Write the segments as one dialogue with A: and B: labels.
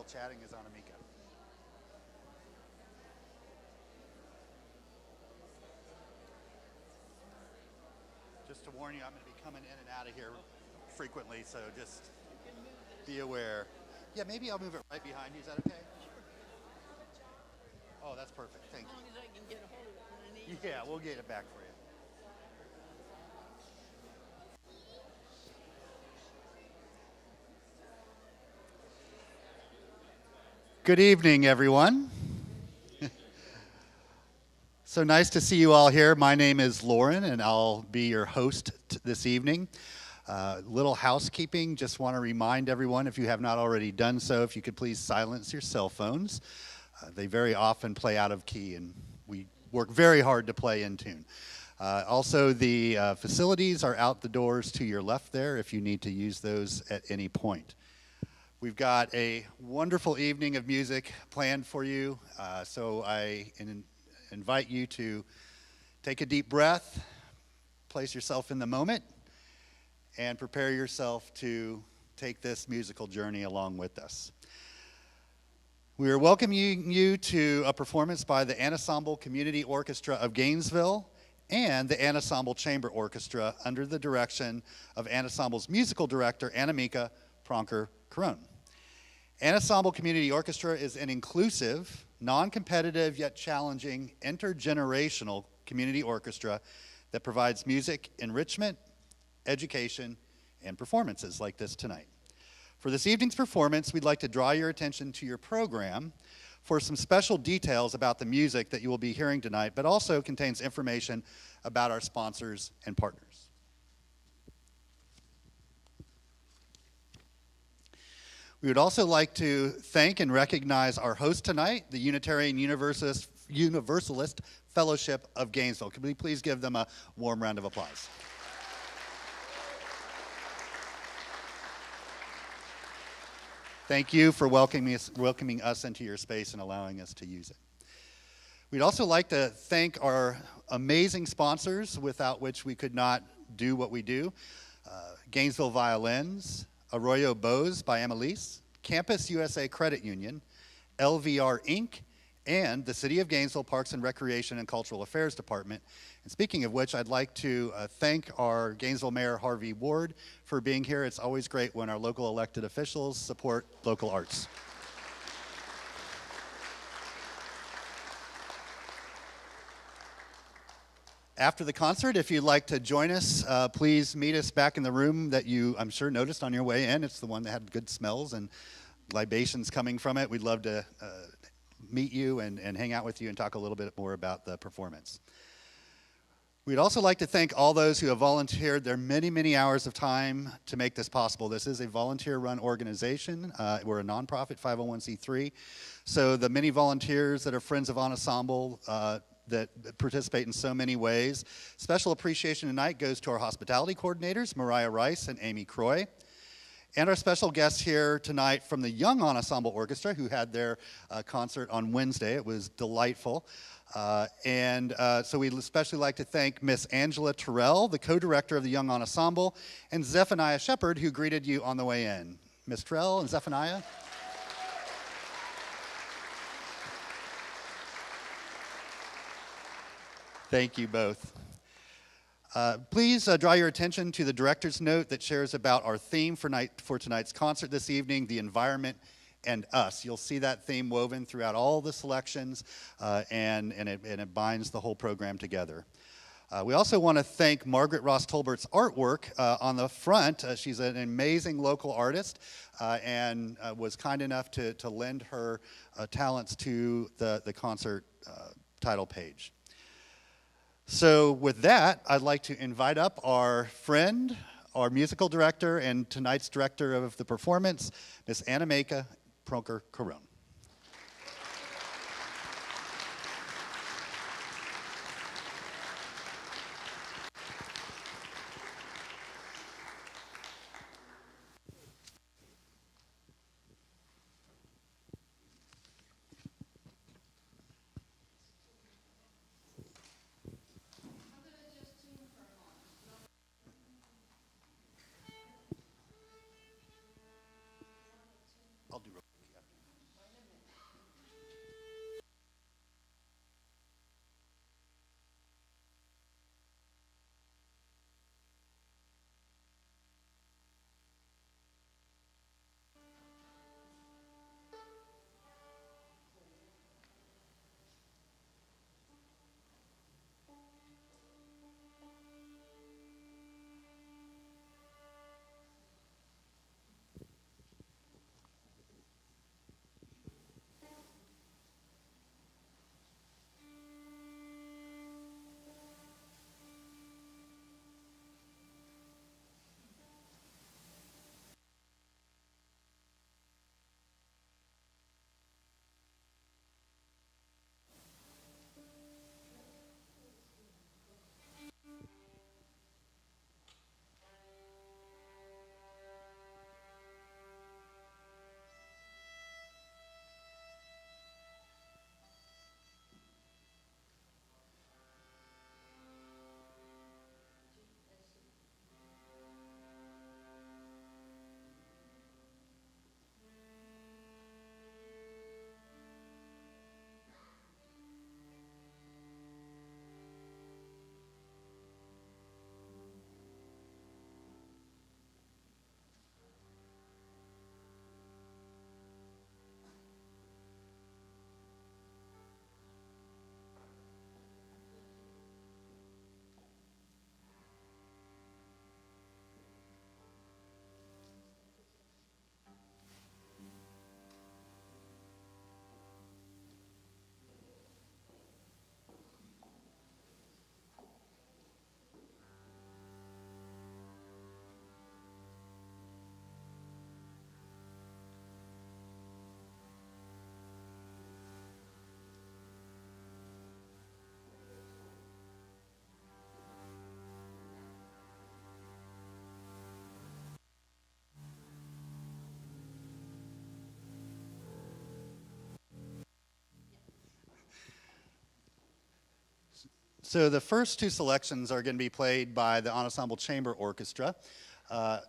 A: chatting is Anamika. Just to warn you, I'm going to be coming in and out of here frequently, so just be aware. Yeah, maybe I'll move it right behind you. Is that okay? Oh, that's perfect. Thank you.
B: As long as I can get a hold of it when I need it.
A: Yeah, we'll get it back for you. Good evening, everyone. So nice to see you all here. My name is Lauren, and I'll be your host this evening. Little housekeeping, just want to remind everyone, if you have not already done so, if you could please silence your cell phones. They very often play out of key, and we work very hard to play in tune. Also, the facilities are out the doors to your left there if you need to use those at any point. We've got a wonderful evening of music planned for you, so I invite you to take a deep breath, place yourself in the moment, and prepare yourself to take this musical journey along with us. We are welcoming you to a performance by the Annasemble Community Orchestra of Gainesville and the Annasemble Chamber Orchestra under the direction of Annasemble's musical director, Annasemble Caron. Annasemble Community Orchestra is an inclusive, non-competitive yet challenging, intergenerational community orchestra that provides music enrichment, education, and performances like this tonight. For this evening's performance, we'd like to draw your attention to your program for some special details about the music that you will be hearing tonight, but also contains information about our sponsors and partners. We would also like to thank and recognize our host tonight, the Unitarian Universalist Fellowship of Gainesville. Could we please give them a warm round of applause? Thank you for welcoming us into your space and allowing us to use it. We'd also like to thank our amazing sponsors, without which we could not do what we do. Gainesville Violins, Arroyo Bows by Emelise, Campus USA Credit Union, LVR Inc., and the City of Gainesville Parks and Recreation and Cultural Affairs Department. And speaking of which, I'd like to thank our Gainesville Mayor Harvey Ward for being here. It's always great when our local elected officials support local arts. After the concert, if you'd like to join us, please meet us back in the room that you, I'm sure, noticed on your way in. It's the one that had good smells and libations coming from it. We'd love to meet you and hang out with you and talk a little bit more about the performance. We'd also like to thank all those who have volunteered their many, many hours of time to make this possible. This is a volunteer-run organization. We're a nonprofit 501c3. So the many volunteers that are friends of Annasemble that participate in so many ways. Special appreciation tonight goes to our hospitality coordinators, Mariah Rice and Amy Croy. And our special guests here tonight from the Young Annasemble Orchestra, who had their concert on Wednesday. It was delightful. So we'd especially like to thank Miss Angela Terrell, the co-director of the Young Annasemble, and Zephaniah Shepard, who greeted you on the way in. Miss Terrell and Zephaniah. Thank you both. Please draw your attention to the director's note that shares about our theme for tonight's concert this evening, the environment and us. You'll see that theme woven throughout all the selections, and it binds the whole program together. We also want to thank Margaret Ross Tolbert's artwork on the front. She's an amazing local artist and was kind enough to lend her talents to the concert title page. So with that, I'd like to invite up our friend, our musical director, and tonight's director of the performance, Miss Annasemble Caron. I'll do real quick. So the first two selections are going to be played by the Annasemble Chamber Orchestra.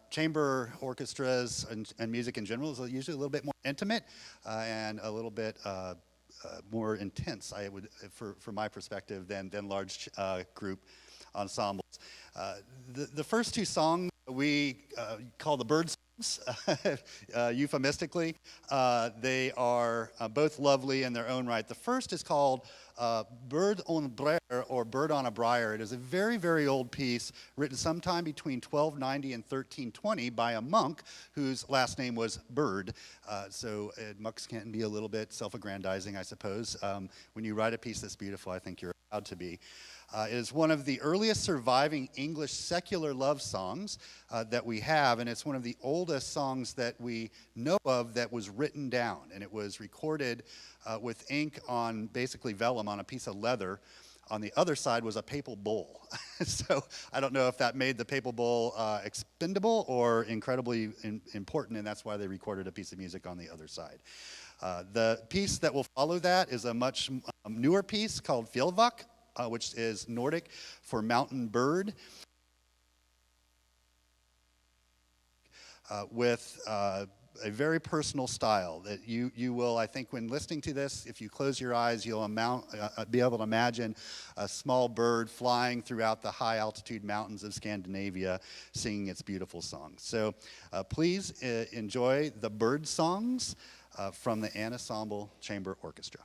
A: Chamber orchestras and music in general is usually a little bit more intimate and a little bit more intense, I would, from my perspective, than large group ensembles. The first two songs we call the bird songs, euphemistically. They are both lovely in their own right. The first is called Bird on Briar, or Bird on a Briar. It is a very, very old piece written sometime between 1290 and 1320 by a monk whose last name was Bird. So monks can be a little bit self-aggrandizing, I suppose. When you write a piece that's beautiful, I think you're allowed to be. It is one of the earliest surviving English secular love songs that we have, and it's one of the oldest songs that we know of that was written down, and it was recorded with ink on basically vellum on a piece of leather. On the other side was a papal bull. So I don't know if that made the papal bull expendable or incredibly important, and that's why they recorded a piece of music on the other side. The piece that will follow that is a much newer piece called Fjellvak, which is Nordic for mountain bird, with a very personal style that you will, I think, when listening to this, if you close your eyes, you'll be able to imagine a small bird flying throughout the high altitude mountains of Scandinavia singing its beautiful song. So please enjoy the bird songs from the Annasemble Chamber Orchestra.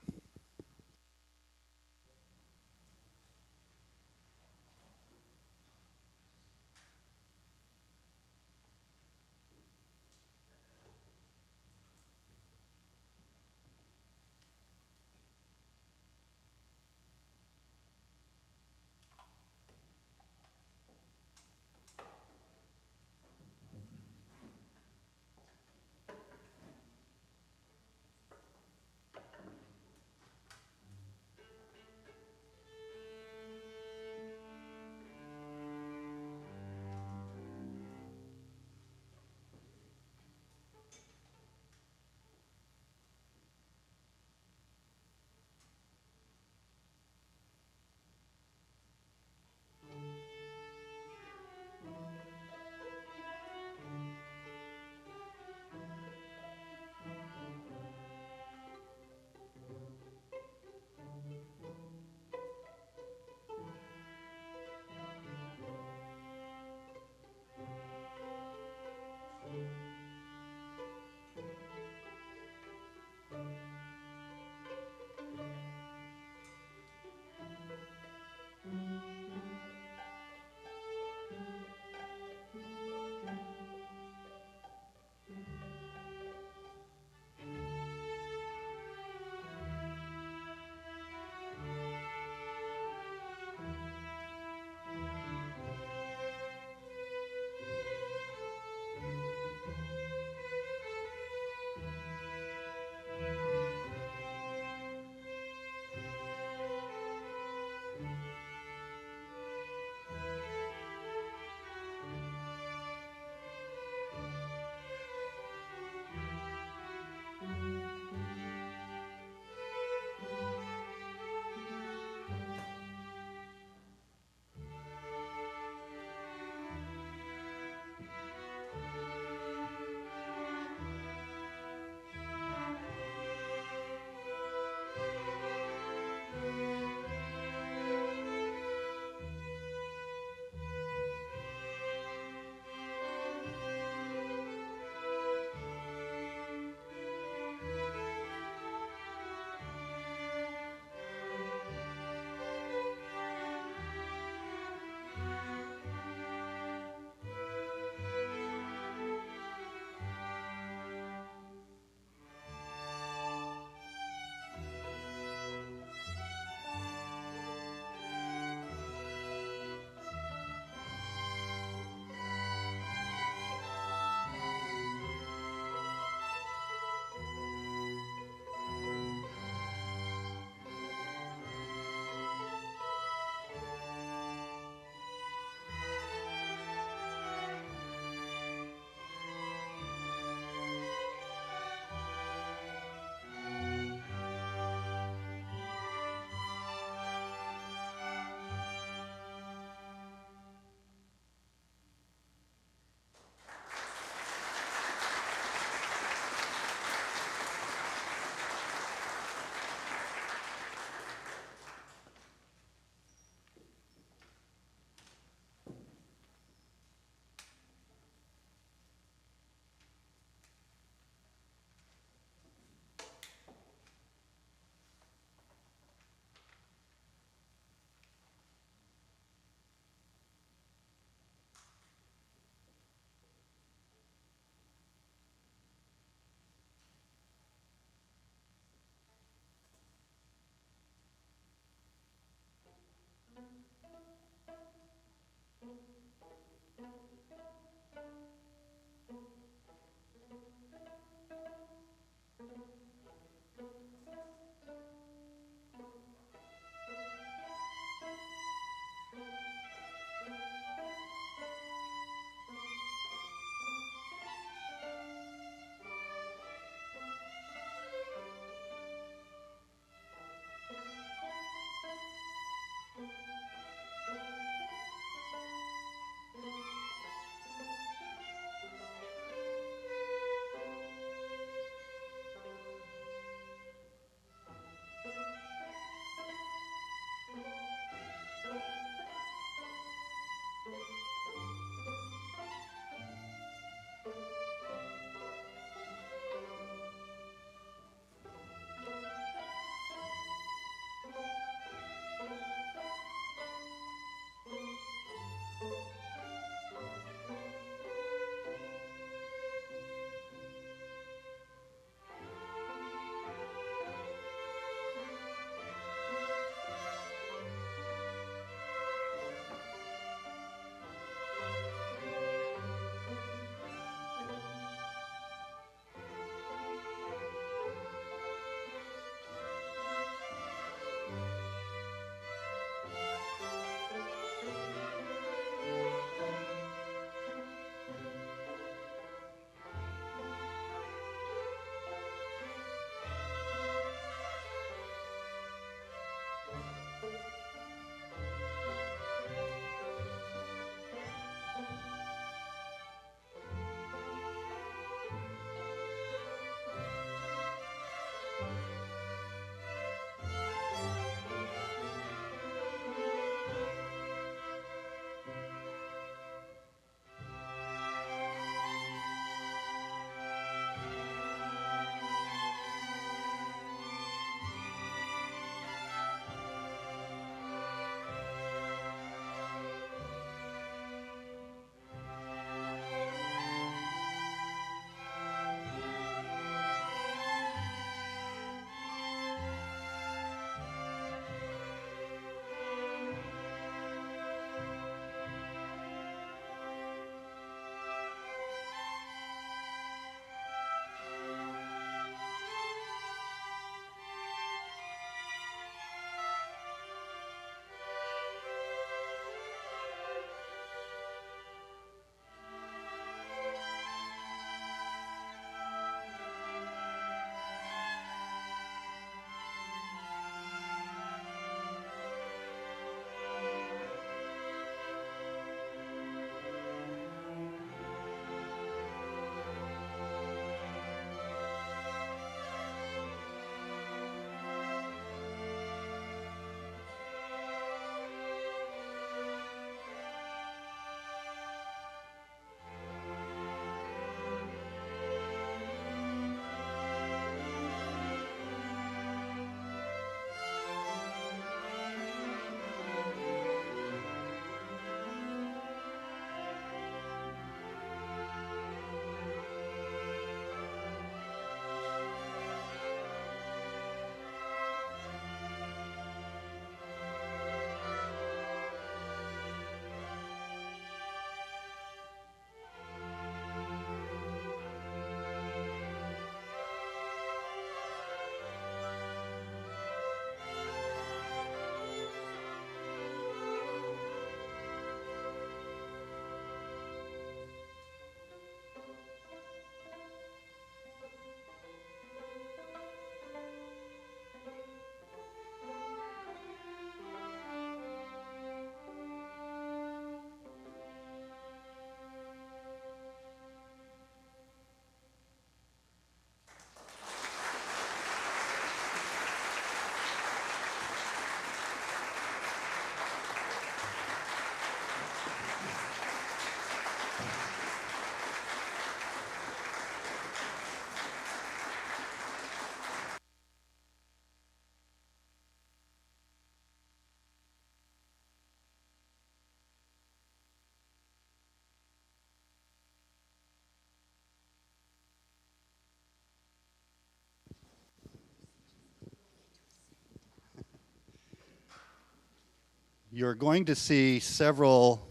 A: You're going to see several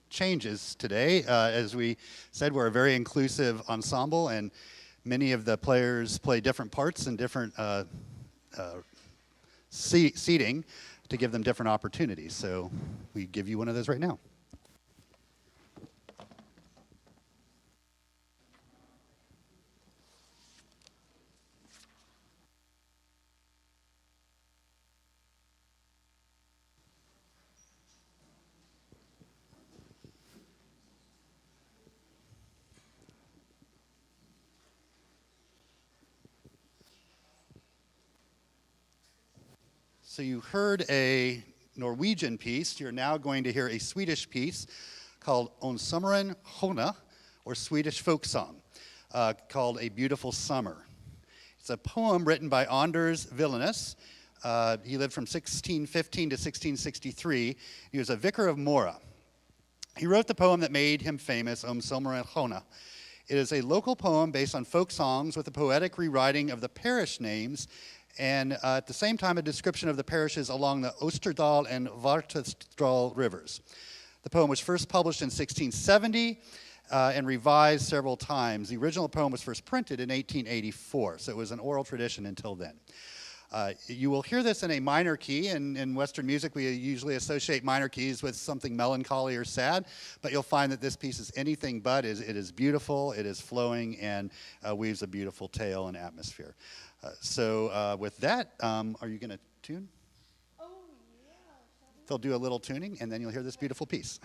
A: changes today. As we said, we're a very inclusive ensemble, and many of the players play different parts and different seating to give them different opportunities. So we give you one of those right now. So you heard a Norwegian piece. You're now going to hear a Swedish piece called On sommaren Hona, or Swedish folk song, called A Beautiful Summer. It's a poem written by Anders Villanes. He lived from 1615 to 1663. He was a vicar of Mora. He wrote the poem that made him famous, Om sommaren Hona. It is a local poem based on folk songs with a poetic rewriting of the parish names, and at the same time a description of the parishes along the Osterdal and Vartestral rivers. The poem was first published in 1670 and revised several times. The original poem was first printed in 1884, so it was an oral tradition until then. You will hear this in a minor key. In Western music, we usually associate minor keys with something melancholy or sad, but you'll find that this piece is anything but. It is beautiful, it is flowing, and weaves a beautiful tale and atmosphere. So with that, are you going to tune?
B: Oh, yeah.
A: They'll do a little tuning, and then you'll hear this beautiful piece.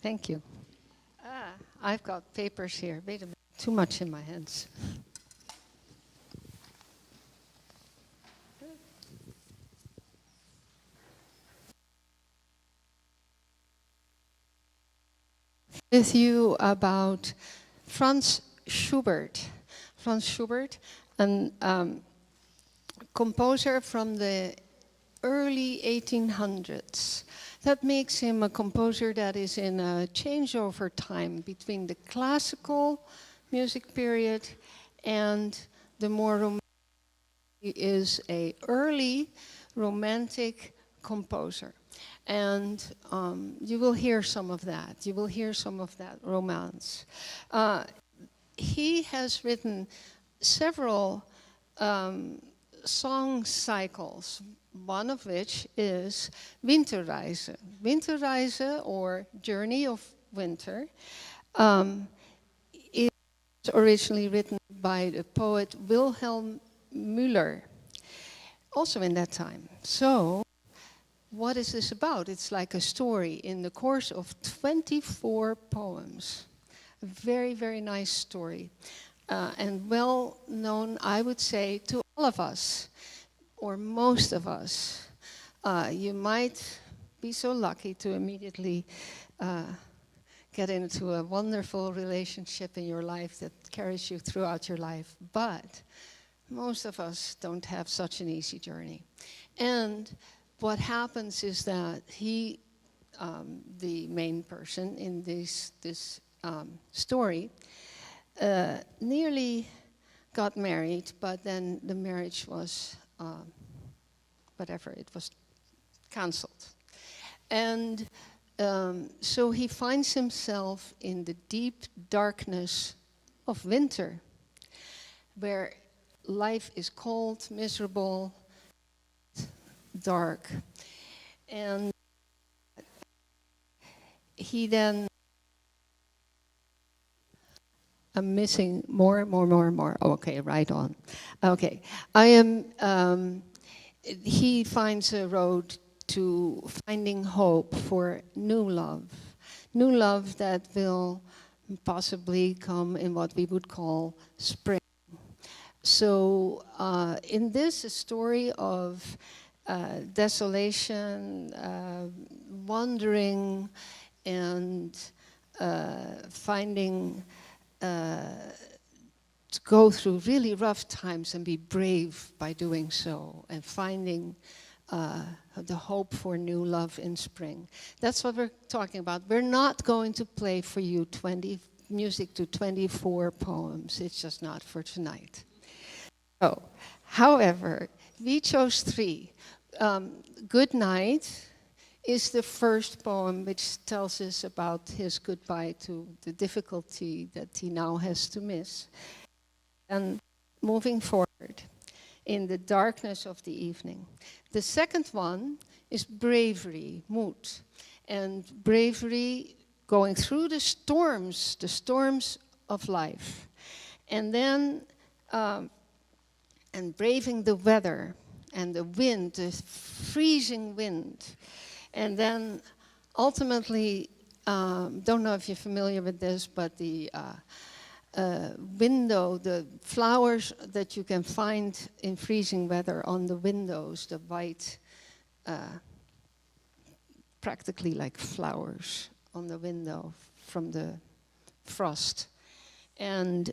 C: Thank you. I've got papers here. Wait a minute. Too much in my hands. With you about Franz Schubert. Franz Schubert, a composer from the early 1800s. That makes him a composer that is in a changeover time between the classical music period and the more romantic. He is an early romantic composer. And you will hear some of that. You will hear some of that romance. He has written several song cycles, one of which is Winterreise. Winterreise, or Journey of Winter, is originally written by the poet Wilhelm Müller, also in that time. So, what is this about? It's like a story in the course of 24 poems. A very, very nice story. And well known, I would say, to all of us, or most of us. You might be so lucky to immediately get into a wonderful relationship in your life that carries you throughout your life. But most of us don't have such an easy journey. And what happens is that he, the main person in this story, nearly got married, but then the marriage was, whatever, it was cancelled. And so he finds himself in the deep darkness of winter, where life is cold, miserable, dark. And he then, I'm missing more. Okay, right on. Okay, he finds a road to finding hope for new love that will possibly come in what we would call spring. So in this story of desolation, wandering, and finding to go through really rough times and be brave by doing so, and finding the hope for new love in spring. That's what we're talking about. We're not going to play for you music to 24 poems. It's just not for tonight. So, however, we chose 3. Good Night is the first poem, which tells us about his goodbye to the difficulty that he now has to miss. And moving forward in the darkness of the evening. The second one is Bravery, Moed. And bravery going through the storms of life. And then, and braving the weather and the wind, the freezing wind. And then ultimately, don't know if you're familiar with this, but the window, the flowers that you can find in freezing weather on the windows, the white, practically like flowers on the window from the frost. And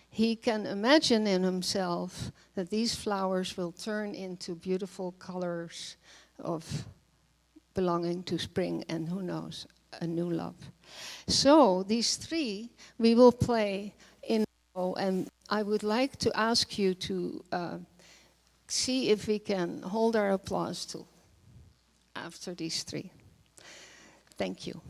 C: he can imagine in himself that these flowers will turn into beautiful colors of belonging to spring and, who knows, a new love. So these 3 we will play in, and I would like to ask you to see if we can hold our applause till after these 3. Thank you.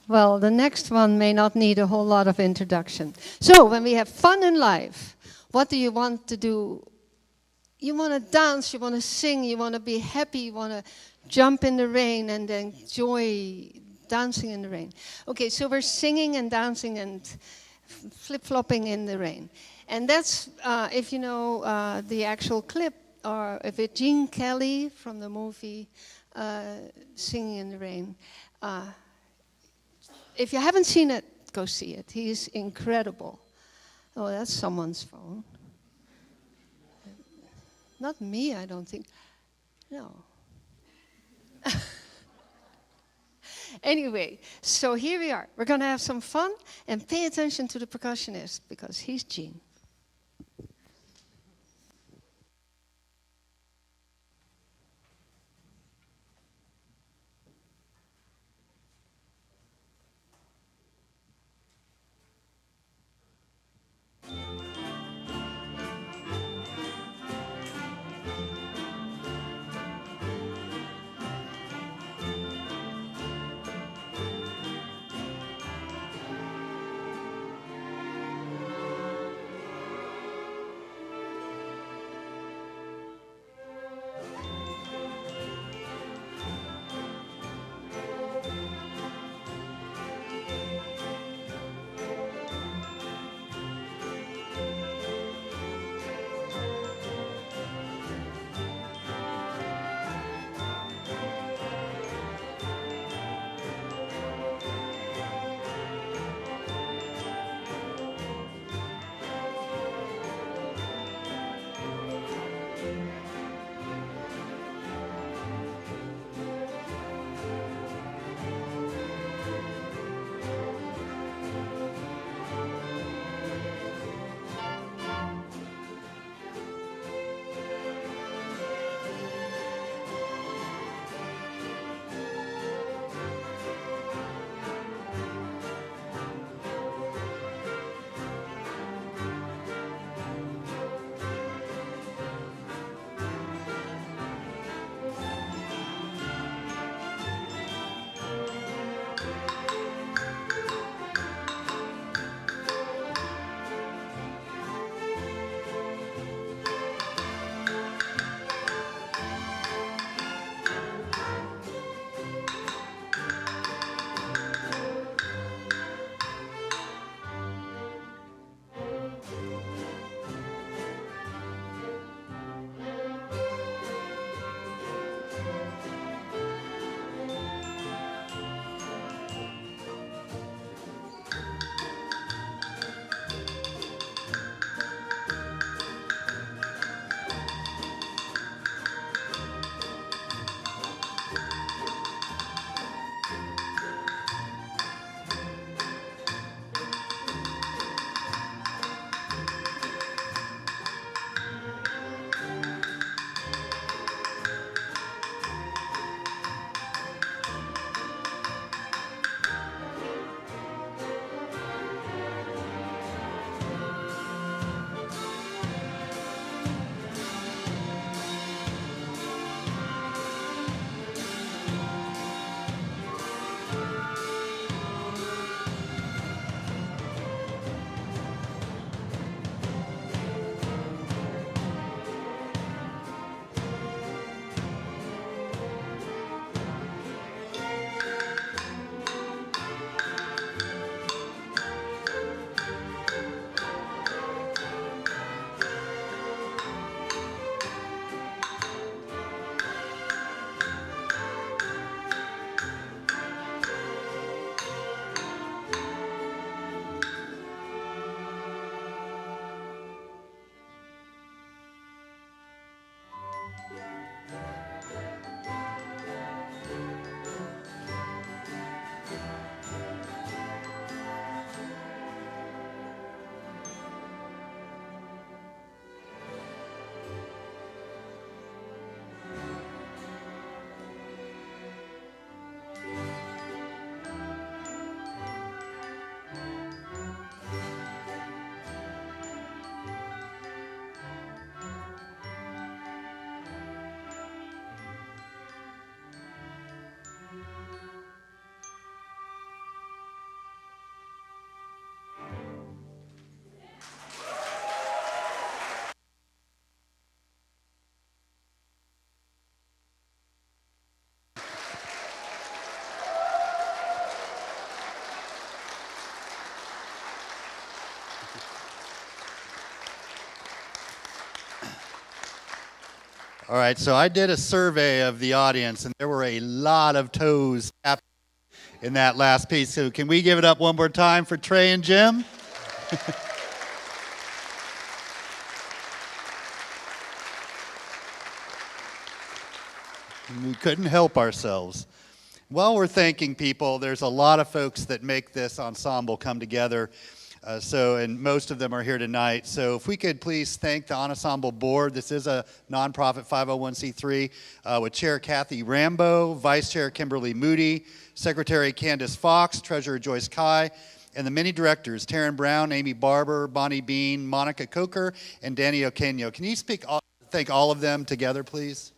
C: Well, the next one may not need a whole lot of introduction. So, when we have fun in life, what do you want to do? You want to dance, you want to sing, you want to be happy, you want to jump in the rain and enjoy dancing in the rain. Okay, so we're singing and dancing and flip-flopping in the rain. And that's, if you know the actual clip, or if it's Gene Kelly from the movie Singing in the Rain. If you haven't seen it, go see it. He's incredible. Oh, that's someone's phone. Not me, I don't think. No. Anyway, so here we are. We're going to have some fun and pay attention to the percussionist because he's Gene.
A: All right, so I did a survey of the audience, and there were a lot of toes tapping in that last piece. So can we give it up one more time for Trey and Jim? We couldn't help ourselves. While we're thanking people, there's a lot of folks that make this ensemble come together. And most of them are here tonight. So if we could please thank the Annasemble board. This is a nonprofit 501c3 with Chair Kathy Rambo, Vice Chair Kimberly Moody, Secretary Candace Fox, Treasurer Joyce Kai, and the many directors, Taryn Brown, Amy Barber, Bonnie Bean, Monica Coker, and Danny Okenyo. Can you thank all of them together, please?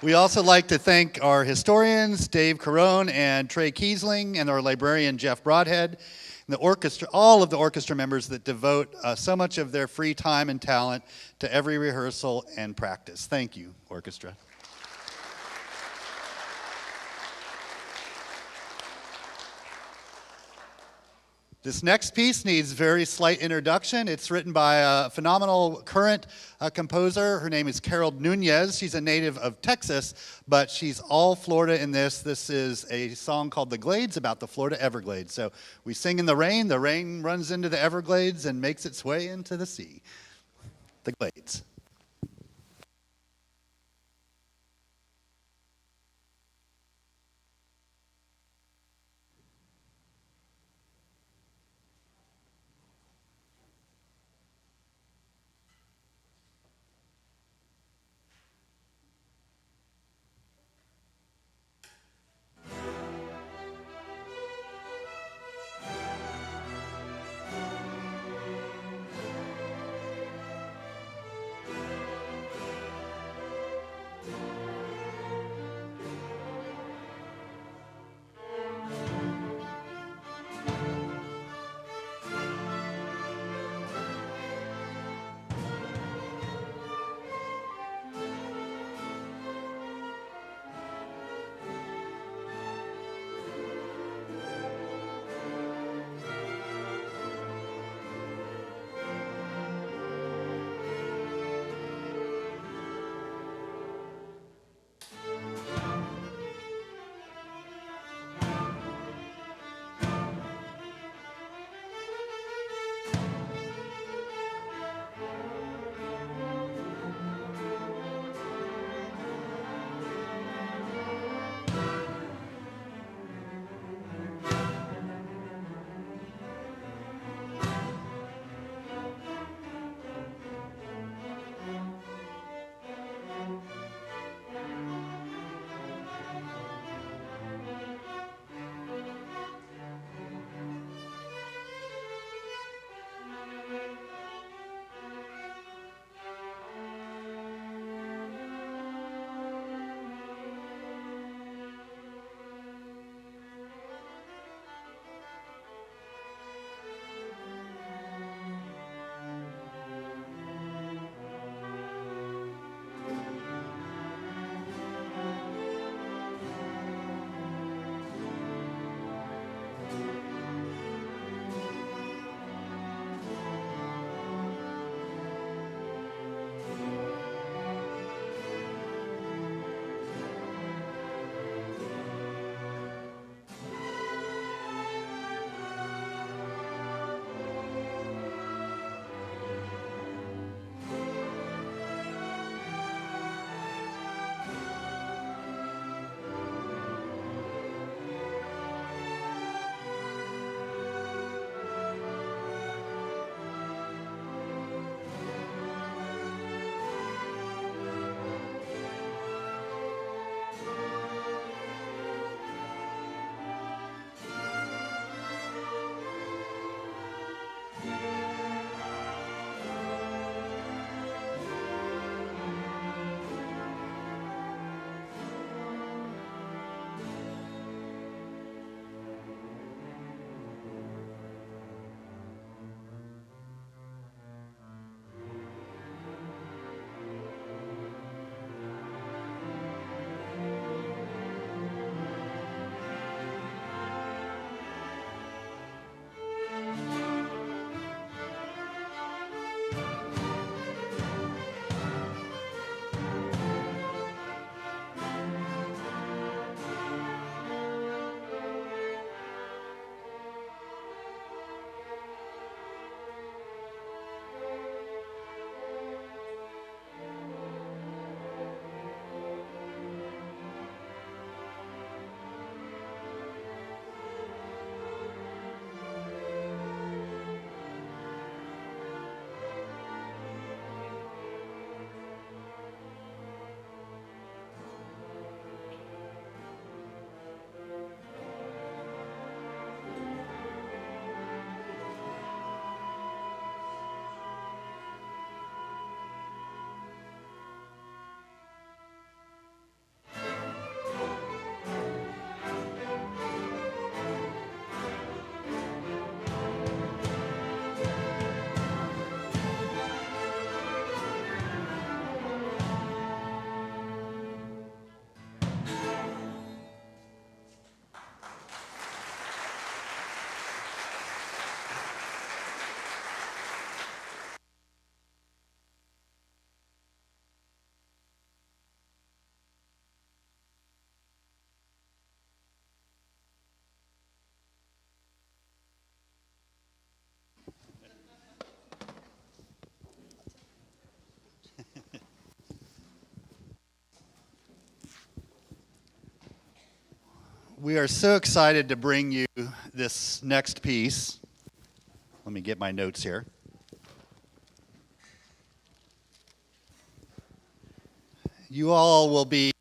A: We also like to thank our historians, Dave Carone and Trey Kiesling, and our librarian, Jeff Broadhead, and the orchestra, all of the orchestra members that devote so much of their free time and talent to every rehearsal and practice. Thank you, orchestra. This next piece needs very slight introduction. It's written by a phenomenal current composer. Her name is Carol Nunez. She's a native of Texas, but she's all Florida in this. This is a song called The Glades about the Florida Everglades. So we sing in the rain runs into the Everglades and makes its way into the sea. The Glades. We are so excited to bring you this next piece. Let me get my notes here. You all will be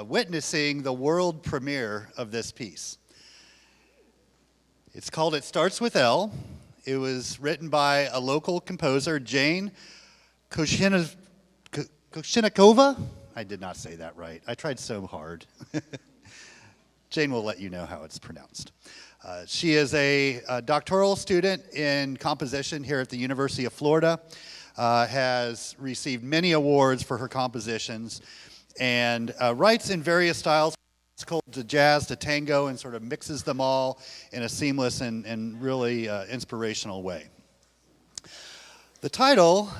A: witnessing the world premiere of this piece. It's called It Starts With L. It was written by a local composer, Jane Koshinikova. I did not say that right. I tried so hard. Jane will let you know how it's pronounced. She is a doctoral student in composition here at the University of Florida, has received many awards for her compositions, and writes in various styles, to jazz to tango, and sort of mixes them all in a seamless and really inspirational way. The title,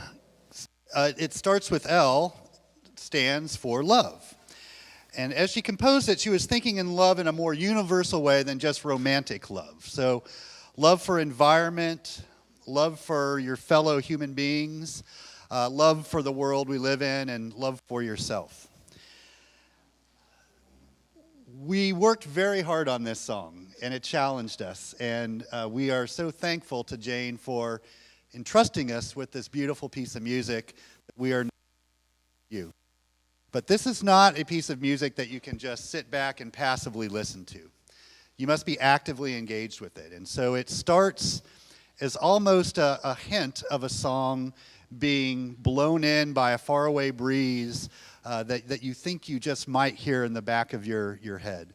A: It Starts With L, stands for love. And as she composed it, she was thinking in love in a more universal way than just romantic love. So love for environment, love for your fellow human beings, love for the world we live in, and love for yourself. We worked very hard on this song, and it challenged us. And we are so thankful to Jane for entrusting us with this beautiful piece of music that we are you. But this is not a piece of music that you can just sit back and passively listen to. You must be actively engaged with it. And so it starts as almost a hint of a song being blown in by a faraway breeze that you think you just might hear in the back of your head.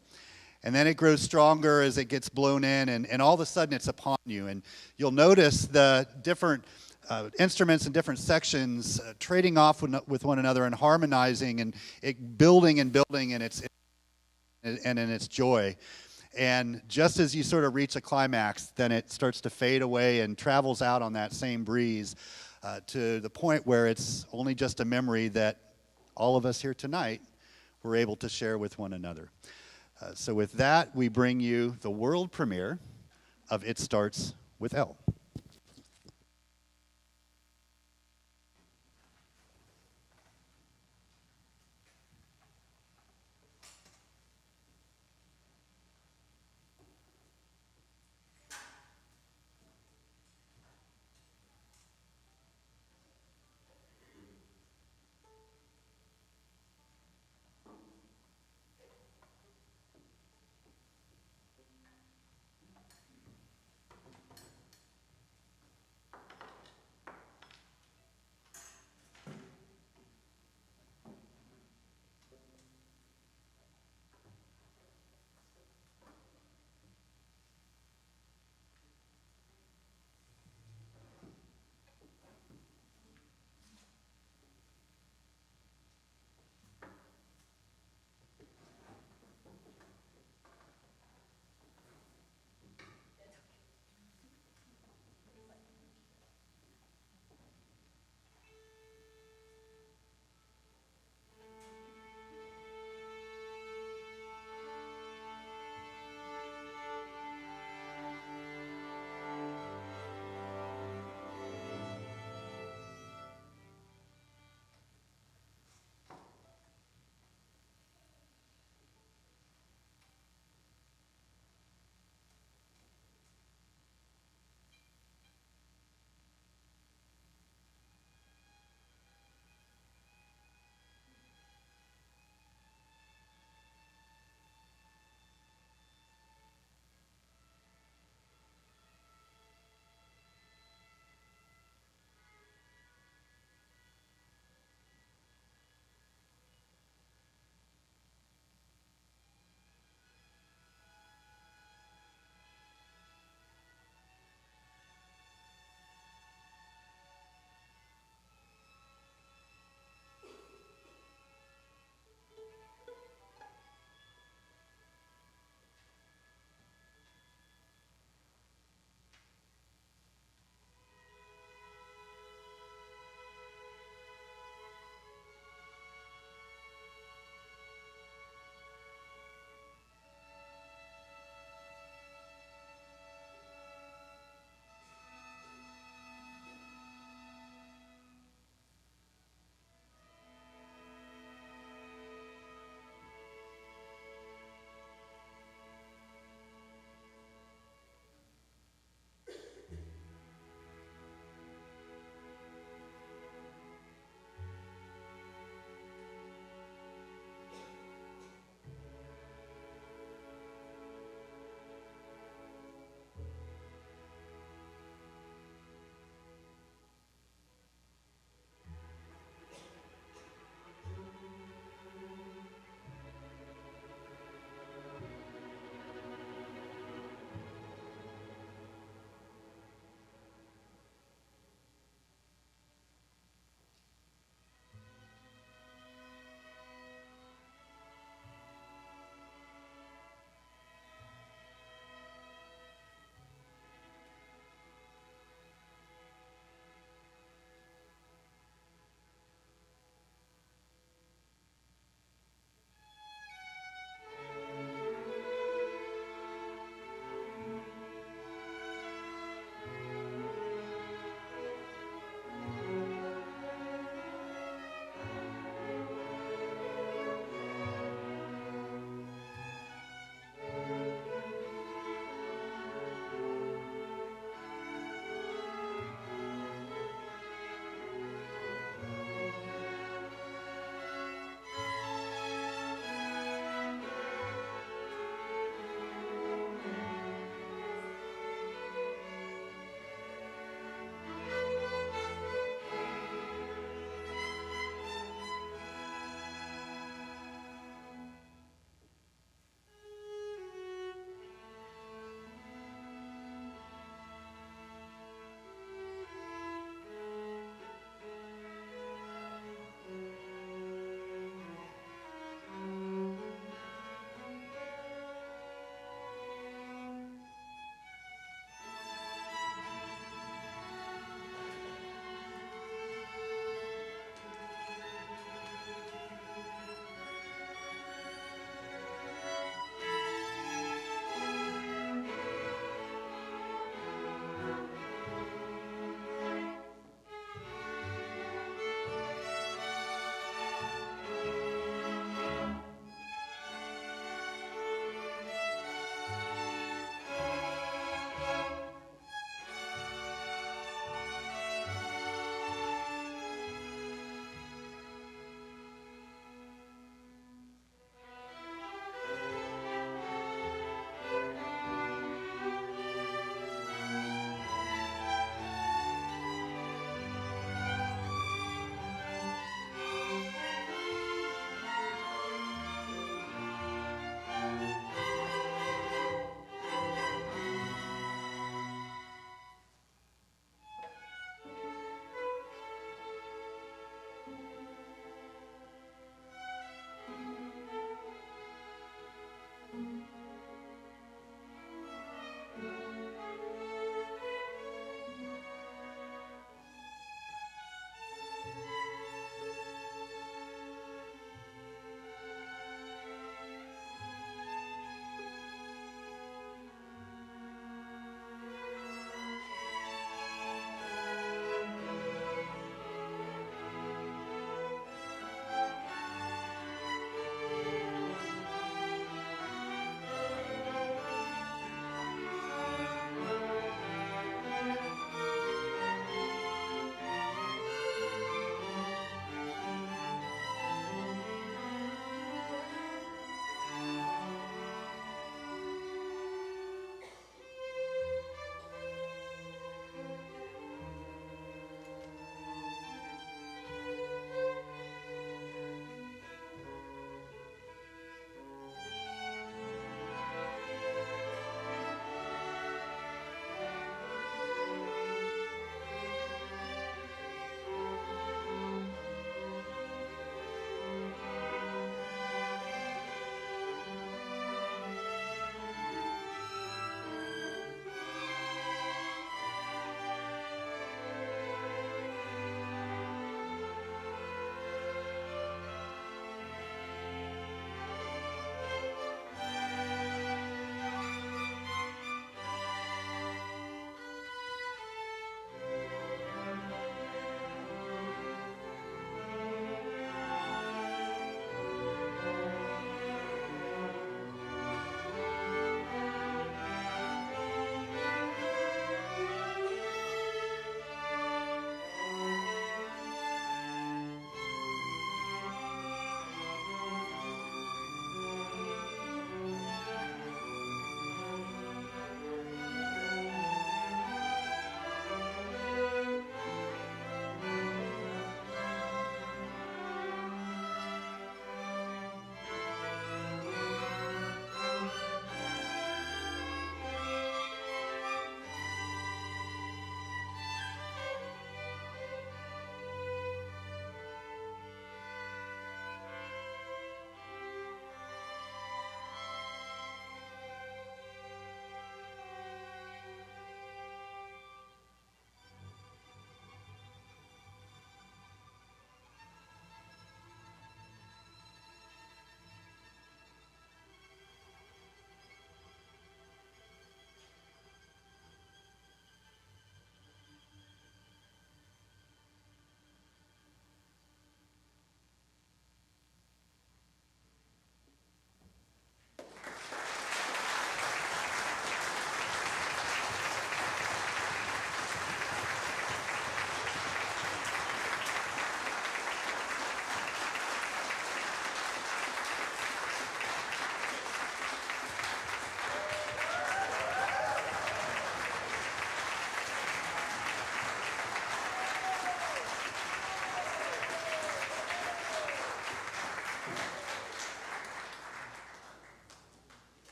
A: And then it grows stronger as it gets blown in, and all of a sudden it's upon you. And you'll notice the different instruments in different sections trading off with one another and harmonizing, and it building and building in its joy. And just as you sort of reach a climax, then it starts to fade away and travels out on that same breeze to the point where it's only just a memory that all of us here tonight were able to share with one another. So with that, we bring you the world premiere of It Starts With L.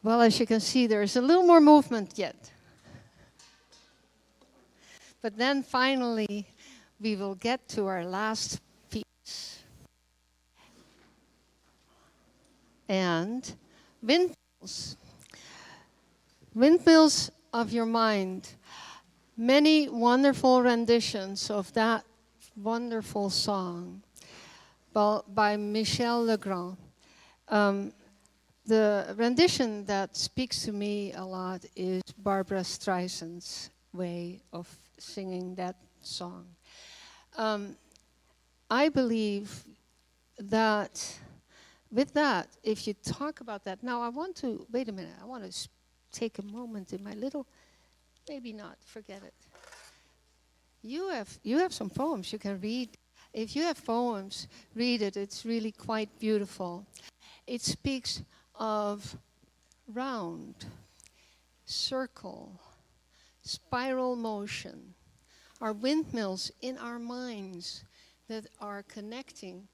C: Well, as you can see, there's a little more movement yet. But then finally, we will get to our last piece. And windmills. Windmills of your mind. Many wonderful renditions of that wonderful song by Michel Legrand. The rendition that speaks to me a lot is Barbara Streisand's way of singing that song. I believe that with that, if you talk about that, now I want to, wait a minute, I want to take a moment in my little, maybe not, forget it. You have some poems you can read. If you have poems, read it. It's really quite beautiful. It speaks of round, circle, spiral motion, our windmills in our minds that are connecting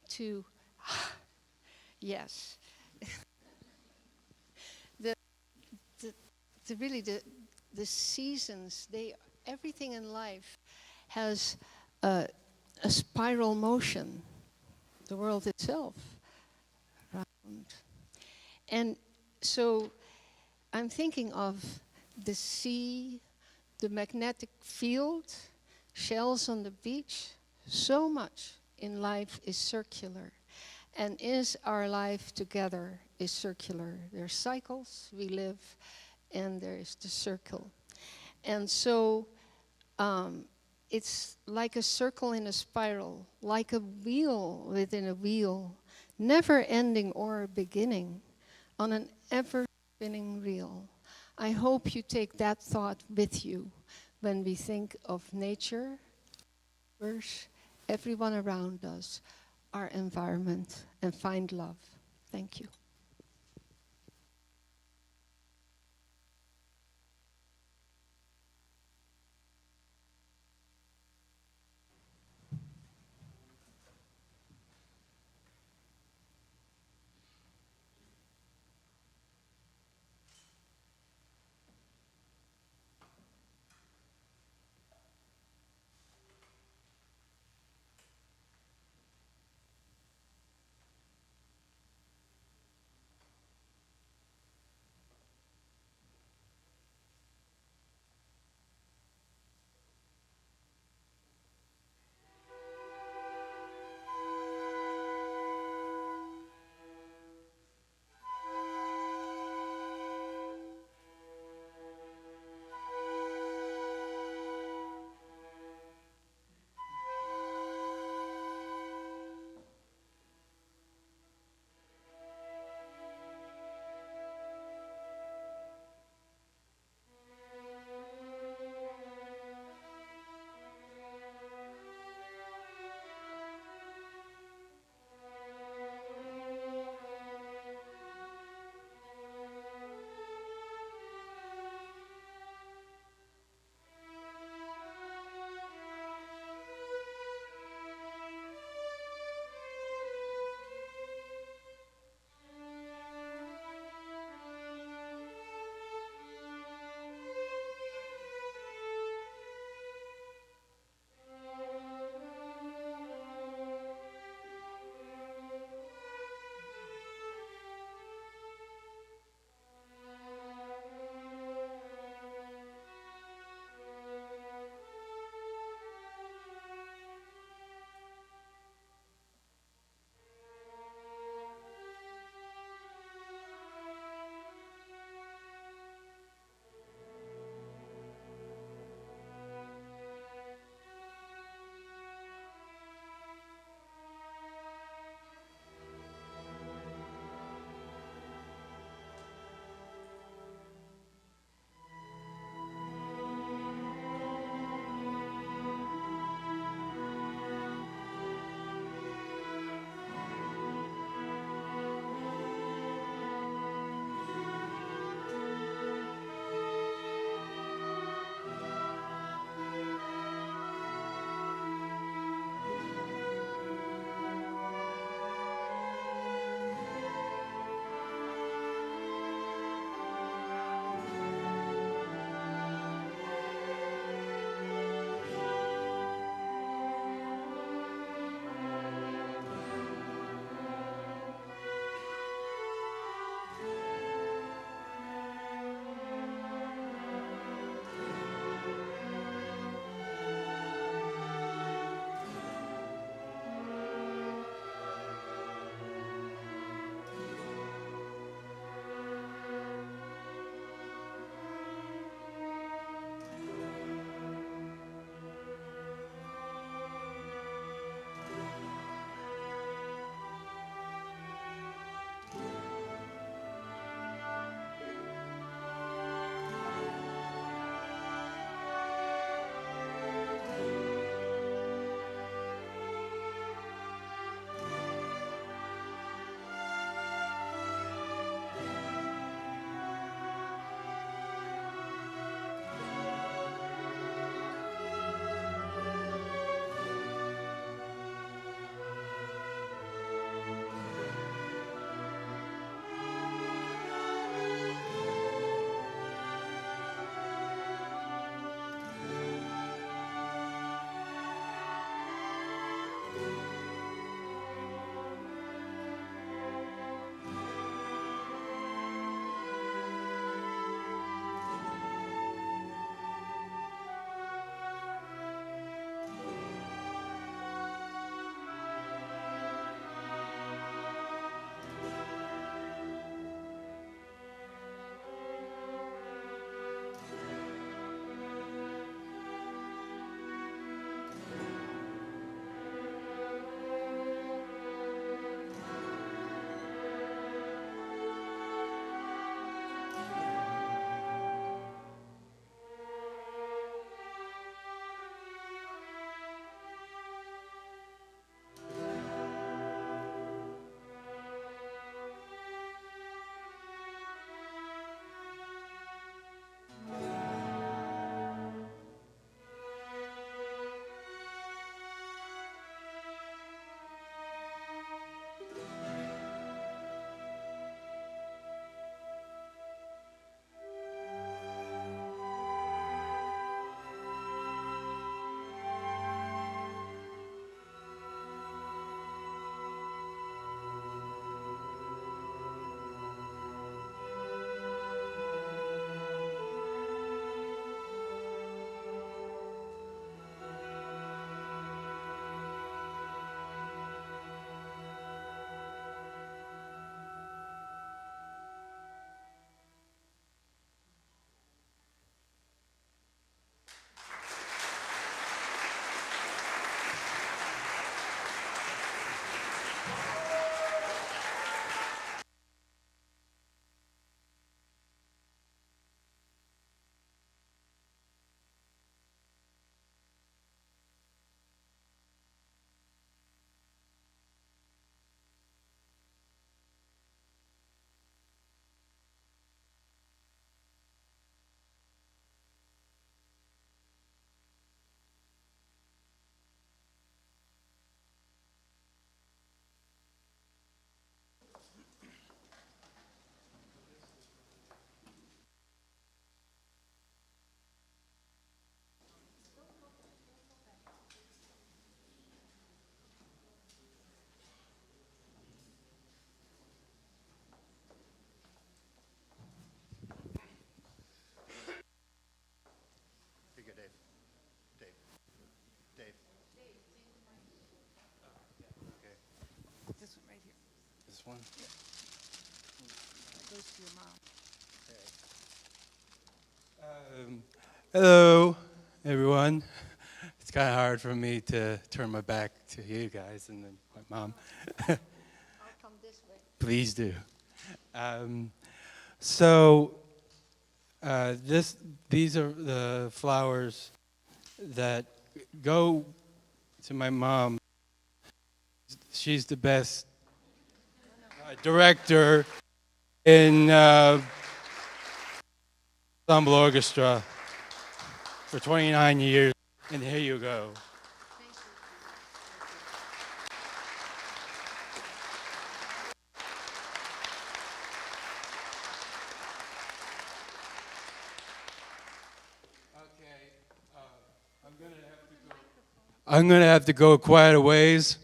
C: to, yes, really the seasons, everything in life has a spiral motion, the world itself, round. And so I'm thinking of the sea, the magnetic field, shells on the beach. So much in life is circular. And is our life together is circular. There are cycles, we live, and there is the circle. And so it's like a circle in a spiral, like a wheel within a wheel, never ending or beginning, on an ever-spinning reel. I hope you take that thought with you when we think of nature, everyone around us, our environment, and find love. Thank you.
D: Hello, everyone. It's kind of hard for me to turn my back to you guys and then my mom.
C: I'll come this way.
D: Please do. So, these are the flowers that go to my mom. She's the best director in ensemble orchestra for 29 years, and here you go. I'm gonna have to go quite a ways.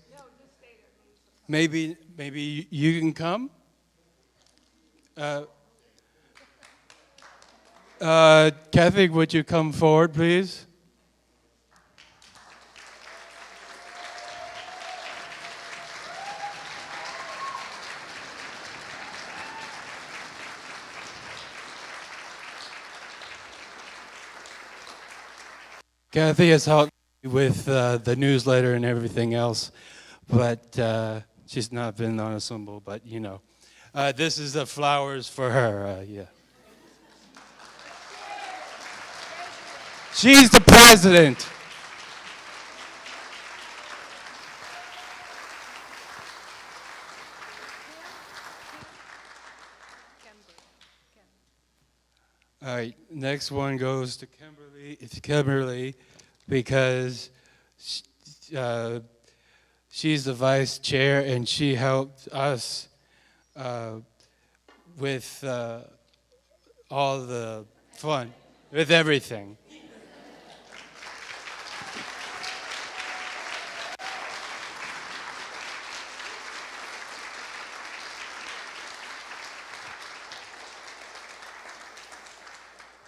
D: Maybe you can come. Kathy, would you come forward, please? Kathy has helped me with the newsletter and everything else, but she's not been on Annasemble, but you know. This is the flowers for her, yeah. She's the president. All right, next one goes to Kimberly. It's Kimberly because she's the vice chair and she helped us with all the fun, with everything.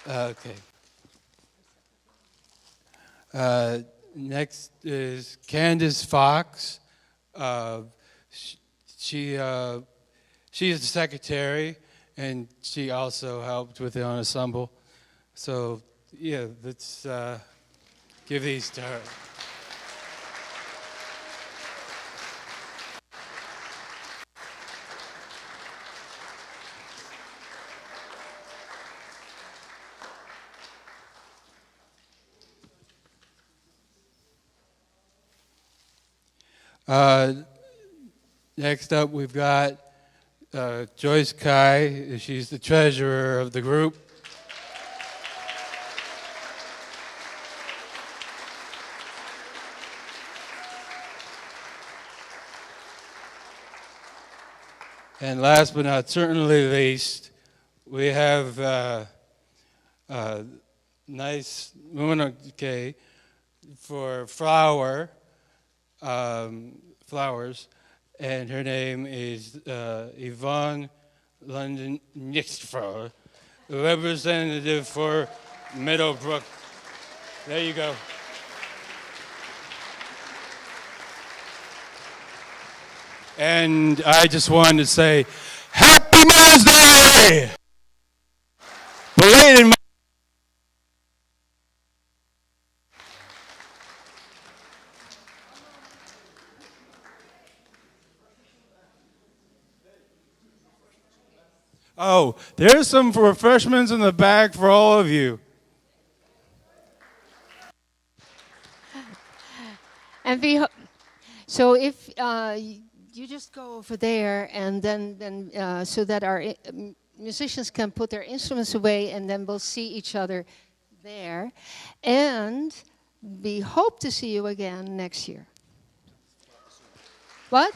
D: Okay. Next is Candace Fox. She's the secretary, and she also helped with the ensemble. So, yeah, let's give these to her. Next up, we've got Joyce Kai. She's the treasurer of the group. And last but not certainly least, we have nice woman, okay, for flowers, and her name is Yvonne London Nixfro, representative for Meadowbrook. There you go. And I just wanted to say, Happy Mother's Day! Belated. Oh, there's some refreshments in the back for all of you.
C: And so if you just go over there, and then so that our musicians can put their instruments away, and then we'll see each other there. And we hope to see you again next year. What?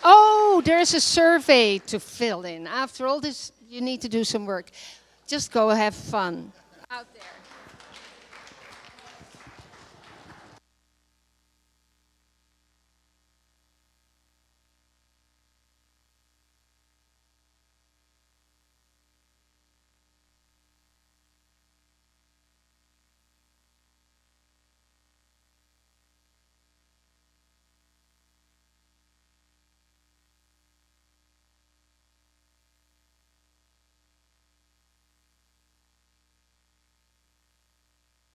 C: Oh, there's a survey to fill in. After all this, you need to do some work. Just go have fun out there.